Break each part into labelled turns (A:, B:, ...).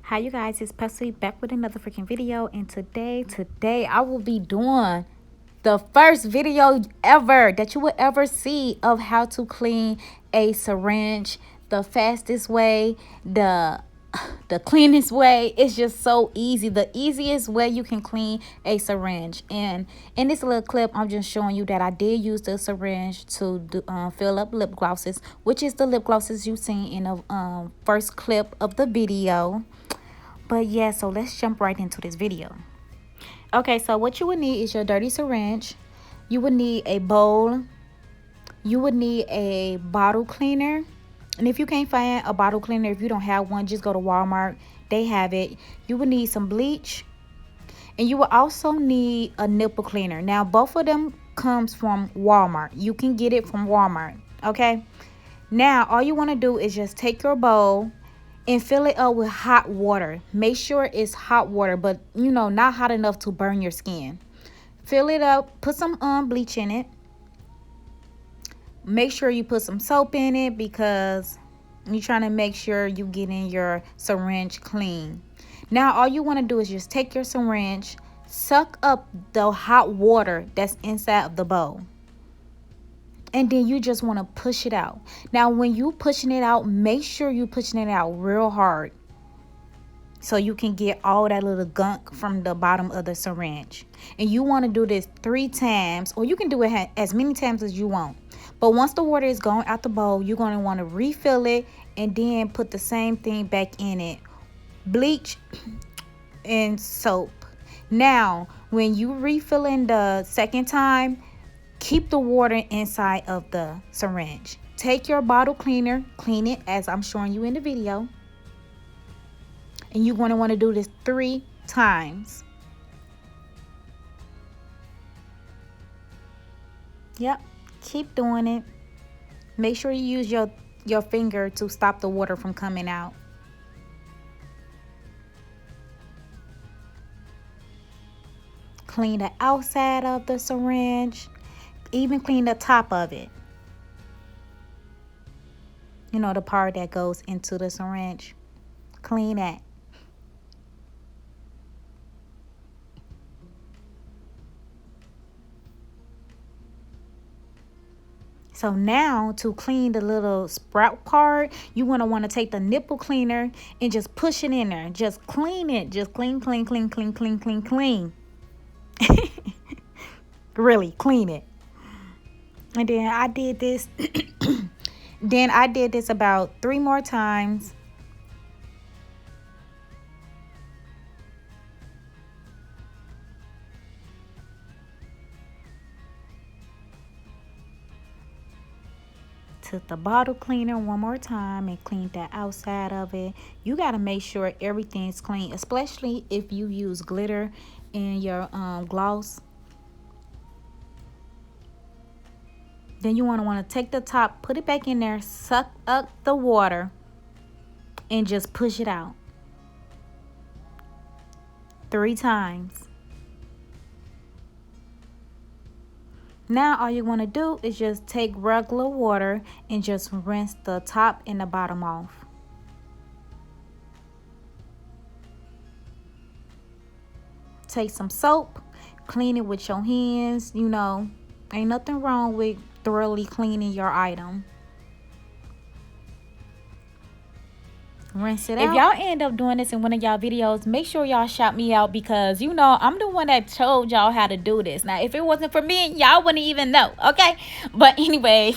A: Hi you guys, it's Pepsi back with another freaking video, and today I will be doing the first video ever that you will ever see of how to clean a syringe the fastest way, the cleanest way. It's just so easy, the easiest way you can clean a syringe. And in this little clip, I'm just showing you that I did use the syringe to fill up lip glosses, which is the lip glosses you seen in the first clip of the video. But yeah, so let's jump right into this video. Okay, so what you would need is your dirty syringe. You would need a bowl. You would need a bottle cleaner. And if you can't find a bottle cleaner, if you don't have one, just go to Walmart. They have it. You would need some bleach. And you will also need a nipple cleaner. Now, both of them comes from Walmart. You can get it from Walmart, okay? Now, all you want to do is just take your bowl and fill it up with hot water. Make sure it's hot water, but you know, not hot enough to burn your skin. Fill it up, put some bleach in it. Make sure you put some soap in it because you're trying to make sure you get in your syringe clean. Now all you want to do is just take your syringe, suck up the hot water that's inside of the bowl, and then you just want to push it out. Now when you pushing it out, make sure you pushing it out real hard so you can get all that little gunk from the bottom of the syringe. And you want to do this 3 times, or you can do it as many times as you want. But once the water is going out the bowl, you're going to want to refill it and then put the same thing back in it, bleach and soap. Now when you refill in the second time, keep the water inside of the syringe. Take your bottle cleaner, clean it as I'm showing you in the video. And you're going to want to do this 3 times. Yep, keep doing it. Make sure you use your finger to stop the water from coming out. Clean the outside of the syringe. Even clean the top of it. You know, the part that goes into the syringe. Clean that. So now to clean the little sprout part, you want to take the nipple cleaner and just push it in there. Just clean it. Just clean. Really clean it. And then I did this. Then I did this about 3 more times. Took the bottle cleaner 1 more time and cleaned the outside of it. You got to make sure everything's clean, especially if you use glitter in your gloss. Then you want to take the top, put it back in there, suck up the water, and just push it out 3 times. Now all you want to do is just take regular water and just rinse the top and the bottom off. Take some soap, clean it with your hands. You know, ain't nothing wrong with thoroughly cleaning your item. Rinse it out. If y'all end up doing this in one of y'all videos, make sure y'all shout me out, because you know I'm the one that told y'all how to do this. Now if it wasn't for me, y'all wouldn't even know, okay? But anyway,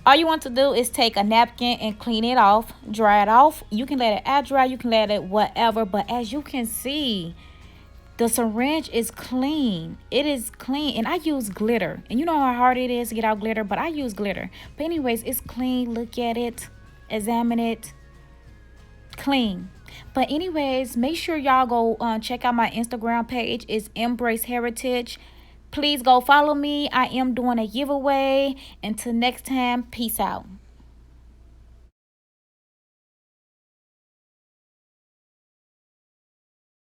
A: all you want to do is take a napkin and clean it off, dry it off. You can let it air dry, you can let it whatever, but as you can see, the syringe is clean. It is clean. And I use glitter, and you know how hard it is to get out glitter, but I use glitter. But anyways, it's clean. Look at it, examine it, clean. But anyways, make sure y'all go check out my Instagram page. It's Embrace Heritage. Please go follow me. I am doing a giveaway. Until next time, peace out.